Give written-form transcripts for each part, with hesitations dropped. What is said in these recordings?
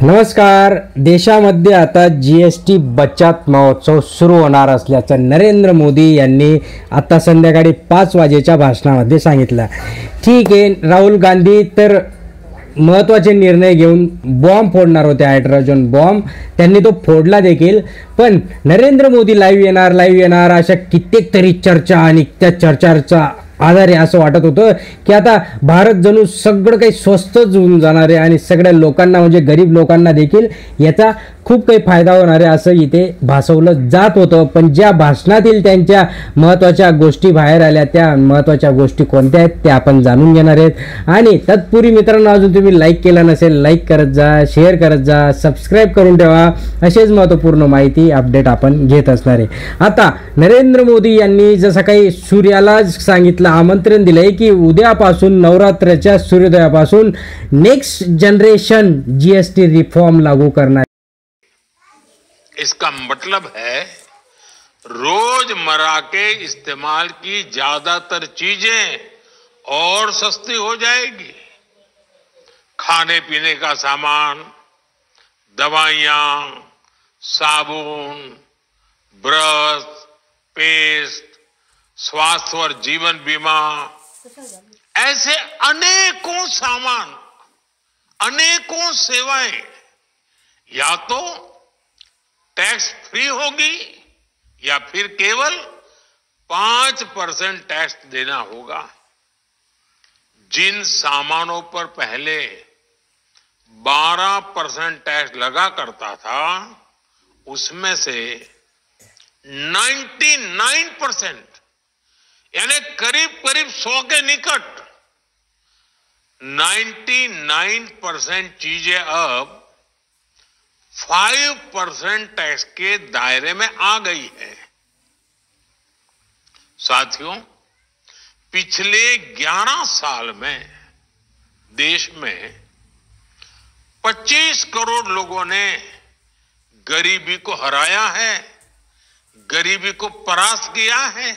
नमस्कार. देशामध्ये आता GST बचत महोत्सव सुरू होणार असल्याचं नरेंद्र मोदी यांनी आता संध्याकाळी 5 वाजेच्या भाषणामध्ये सांगितलं. ठीक आहे, राहुल गांधी तर महत्त्वाचे निर्णय घेऊन बॉम्ब फोडणार होते, हायड्रोजन बॉम्ब. त्यांनी तो फोडला देखील. पण नरेंद्र मोदी लाईव्ह येणार अशा कित्येक तरी चर्चा आणि त्या चर्चांचा आधारे असं वाटत होतं की आता भारत जणू सगळं काही स्वस्तच होऊन जाणार आहे आणि सगळ्या लोकांना म्हणजे गरीब लोकांना देखील याचा खूप काही फायदा होणार आहे असं इथे भासवलं जात होतं. पण ज्या भाषणातील त्यांच्या महत्त्वाच्या गोष्टी बाहेर आल्या, त्या महत्त्वाच्या गोष्टी कोणत्या आहेत त्या आपण जाणून घेणार आहेत. आणि तत्पूर्वी मित्रांनो, अजून तुम्ही लाईक केलं नसेल, लाईक करत जा, शेअर करत जा, सबस्क्राईब करून ठेवा. असेच महत्त्वपूर्ण माहिती अपडेट आपण घेत असणार आहे. आता नरेंद्र मोदी यांनी जसं काही सूर्याला सांगितलं, आमंत्रण दिलंय की उद्यापासून नवरात्राच्या सूर्योदयापासून नेक्स्ट जनरेशन GST रिफॉर्म लागू करणार. इसका मतलब है रोजमर्रा के इस्तेमाल की ज्यादातर चीजें और सस्ती हो जाएगी. खाने पीने का सामान, दवाइयां, साबुन, ब्रश, पेस्ट, स्वास्थ्य और जीवन बीमा, ऐसे अनेकों सामान, अनेकों सेवाएं या तो टैक्स फ्री होगी या फिर केवल 5% टैक्स देना होगा. जिन सामानों पर पहले 12% टैक्स लगा करता था, उसमें से 99% यानी करीब करीब 100 के निकट 99% चीजें अब 5% टैक्स के दायरे में आ गई है. साथियों, पिछले 11 साल में देश में 25 करोड़ लोगों ने गरीबी को हराया है, गरीबी को परास्त किया है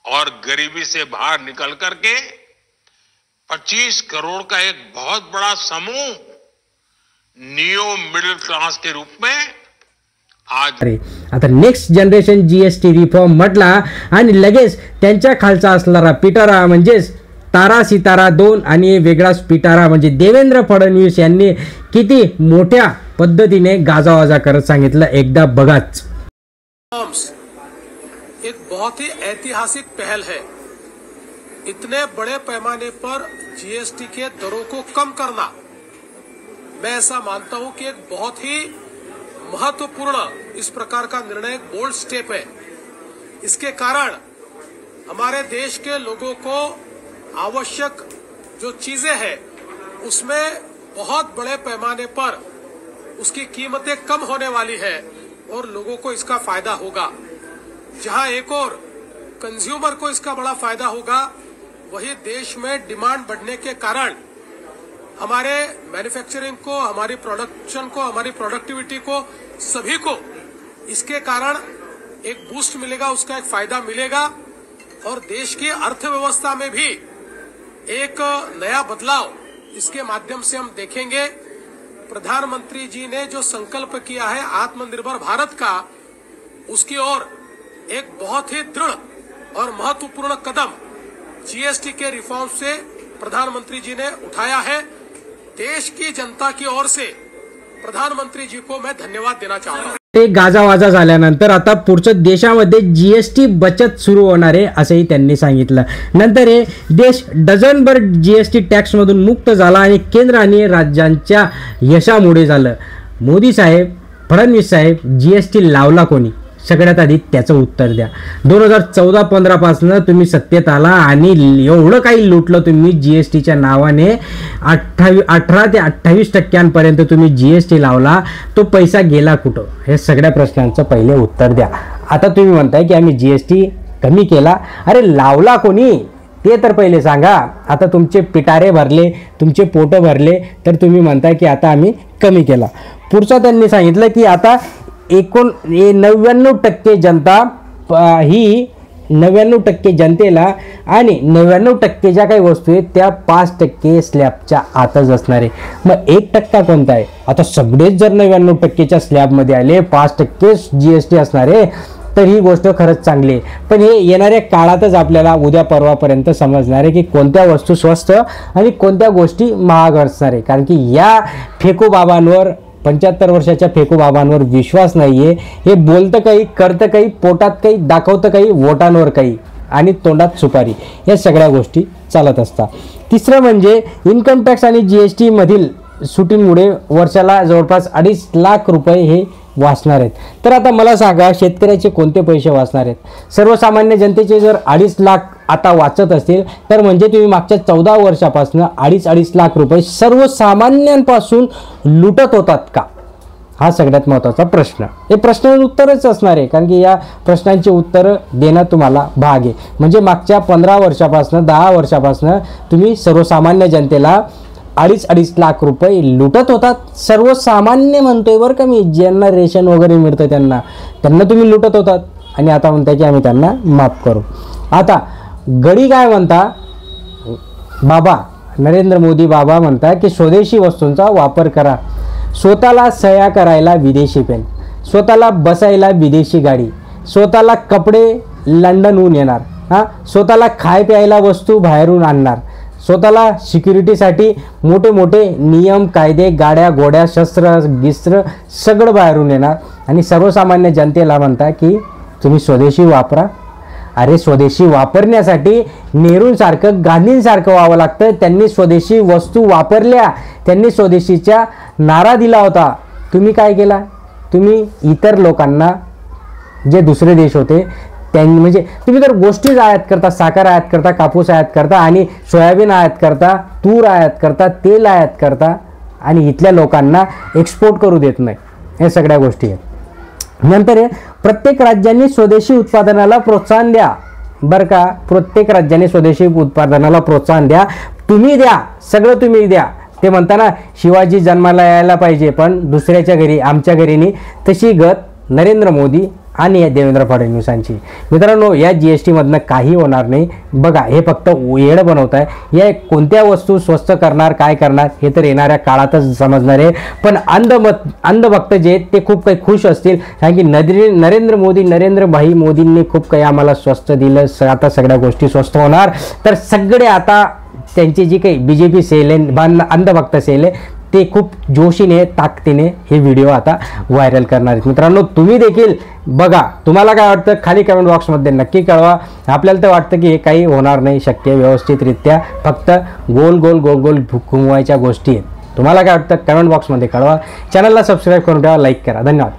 और गरीबी से बाहर निकल करके 25 करोड़ का एक बहुत बड़ा समूह नियो मिडिल क्लास के रूप में आज आता नेक्स्ट जनरेशन GST रिफॉर्म म्हटला आणि लगेच त्यांच्या खालचा असणारा पिटारा म्हणजेच तारा सितारा 2 आणि वेगळाच पिटारा म्हणजे देवेंद्र फडणवीस यांनी किती मोठ्या पद्धतीने गाजावाजा करत सांगितलं. एकदा बघाच. एक बहुत ही ऐतिहासिक पहल है. इतने बड़े पैमाने पर GST के दरों को कम करना, मैं ऐसा मानता हूं कि एक बहुत ही महत्वपूर्ण इस प्रकार का निर्णय, एक बोल्ड स्टेप है. इसके कारण हमारे देश के लोगों को आवश्यक जो चीजें हैं उसमें बहुत बड़े पैमाने पर उसकी कीमतें कम होने वाली है और लोगों को इसका फायदा होगा. जहां एक और कंज्यूमर को इसका बड़ा फायदा होगा, वही देश में डिमांड बढ़ने के कारण हमारे मैन्युफैक्चरिंग को, हमारी प्रोडक्शन को, हमारी प्रोडक्टिविटी को, सभी को इसके कारण एक बूस्ट मिलेगा, उसका एक फायदा मिलेगा और देश की अर्थव्यवस्था में भी एक नया बदलाव इसके माध्यम से हम देखेंगे. प्रधानमंत्री जी ने जो संकल्प किया है आत्मनिर्भर भारत का, उसकी ओर एक बहुत ही दृढ़ और महत्वपूर्ण कदम GST के रिफॉर्म से प्रधानमंत्री जी ने उठाया है. देश की जनता की ओर से प्रधानमंत्री जी को मैं धन्यवाद देना चाहूंगा. ते गाजावाजा झाल्यानंतर आता पुढचं देशामध्ये GST बचत सुरू होणार आहे असंही त्यांनी सांगितलं. नंतर हे देश डझनभर GST टॅक्समधून मुक्त झाला आणि केंद्र आणि राज्यांच्या यशामुळे झालं. मोदी साहेब, फडणवीस साहेब, GST लावला कोणी? सगळ्यात आधी त्याचं उत्तर द्या. 2014-15 पासून तुम्ही सत्तेत आला आणि एवढं काही लुटलं तुम्ही GSTच्या नावाने. 18 ते 28% तुम्ही GST लावला. तो पैसा गेला कुठं? हे सगळ्या प्रश्नांचं पहिले उत्तर द्या. आता तुम्ही म्हणताय की आम्ही GST कमी केला. अरे लावला कोणी ते तर पहिले सांगा. आता तुमचे पिटारे भरले, तुमचे पोटं भरले, तर तुम्ही म्हणताय की आता आम्ही कमी केला. पुढचा त्यांनी सांगितलं की आता 99% जनता ही 99% जनतेला आणि 99% ज्या काही वस्तू आहेत त्या 5% स्लॅबच्या आतच असणार आहे. मग 1% कोणता आहे? आता सगळेच जर 99%च्या स्लॅबमध्ये आले, 5% GST असणार आहे, तर ही गोष्ट खरंच चांगली आहे. पण हे येणाऱ्या काळातच आपल्याला उद्या परवापर्यंत समजणार आहे की कोणत्या वस्तू स्वस्त आणि कोणत्या गोष्टी महाग असणार आहे. कारण की या फेकू बाबांवर, 75 वर्षाच्या फेकू बाबांवर विश्वास नाही आहे. हे बोलतं काही, करतं काही, पोटात काही, दाखवतं काही, वोटांवर काही आणि तोंडात सुपारी, या सगळ्या गोष्टी चालत असतात. तिसरं म्हणजे इन्कम टॅक्स आणि GST मधील सुटीमुळे वर्षाला जवळपास 2.5 लाख रुपये हे वाचणार आहेत. तर आता मला सांगा, शेतकऱ्याचे कोणते पैसे वाचणार आहेत? सर्वसामान्य जनतेचे जर 2.5 लाख आता वाचत असतील तर म्हणजे तुम्ही मागच्या 14 वर्षापासून 2.5 लाख रुपये सर्वसामान्यांपासून लुटत होतात का? हा सगळ्यात महत्त्वाचा प्रश्न. हे प्रश्नाचं उत्तरच असणार आहे, कारण की या प्रश्नांची उत्तरं देणं तुम्हाला भाग आहे. म्हणजे मागच्या 15 वर्षापासून 10 वर्षापासून तुम्ही सर्वसामान्य जनतेला 2.5 लाख रुपये लुटत होतात. सर्वसामान्य म्हणतोय बरं का मी, ज्यांना रेशन वगैरे मिळतं त्यांना तुम्ही लुटत होतात आणि आता म्हणताय की आम्ही त्यांना माफ करू. आता गडी काय म्हणता? बाबा नरेंद्र मोदी बाबा म्हणता की स्वदेशी वस्तूंचा वापर करा. स्वतःला सह्या करायला विदेशी पेन, स्वतःला बसायला विदेशी गाडी, स्वतःला कपडे लंडनहून येणार, स्वतःला खाय प्यायला वस्तू बाहेरून आणणार, स्वतःला सिक्युरिटीसाठी मोठे मोठे नियम कायदे, गाड्या घोड्या, शस्त्र गिस्त्र सगळं बाहेरून येणार आणि सर्वसामान्य जनतेला म्हणता की तुम्ही स्वदेशी वापरा. अरे स्वदेशी वापरण्यासाठी नेहरूंसारखं, गांधींसारखं व्हावं लागतं. त्यांनी स्वदेशी वस्तू वापरल्या, त्यांनी स्वदेशीचा नारा दिला होता. तुम्ही काय केला? तुम्ही इतर लोकांना, जे दुसरे देश होते त्यांनी, म्हणजे तुम्ही जर गोष्टी आयात करता, साखर आयात करता, कापूस आयात करता आणि सोयाबीन आयात करता, तूर आयात करता, तेल आयात करता आणि इथल्या लोकांना एक्सपोर्ट करू देत नाही. हे सगळ्या गोष्टी आहेत. नंतर प्रत्येक राज्यांनी स्वदेशी उत्पादनाला प्रोत्साहन द्या. बरं का, प्रत्येक राज्याने स्वदेशी उत्पादनाला प्रोत्साहन द्या. तुम्ही द्या, सगळं तुम्ही द्या. ते म्हणताना शिवाजी जन्माला यायला पाहिजे पण दुसऱ्याच्या घरी, आमच्या घरी नाही, तशी गत नरेंद्र मोदी आणि या देवेंद्र फडणवीसांची. मित्रांनो, या GST मधनं काही होणार नाही. बघा, हे फक्त येड बनवत आहे. या कोणत्या वस्तू स्वस्त करणार, काय करणार हे तर येणाऱ्या काळातच समजणार आहे. पण अंधभक्त जे आहेत ते खूप काही खुश असतील, कारण की नरेंद्र भाई मोदींनी खूप काही आम्हाला स्वस्त दिलं, आता सगळ्या गोष्टी स्वस्त होणार. तर सगळे आता त्यांची जी काही BJP सेल आहे, अंधभक्त सेल आहे, ते खूप जोशीने, ताकदीने हे व्हिडिओ आता व्हायरल करणार आहेत. मित्रांनो, तुम्ही देखील बघा, तुम्हाला काय वाटतं खाली कमेंट बॉक्समध्ये नक्की कळवा. आपल्याला तर वाटतं की हे काही होणार नाही शक्य व्यवस्थितरित्या, फक्त गोल गोल गोल गोल घुमवायच्या गोष्टी आहेत. तुम्हाला काय वाटतं कमेंट बॉक्समध्ये कळवा. चॅनलला सबस्क्राईब करून ठेवा, लाईक करा. धन्यवाद.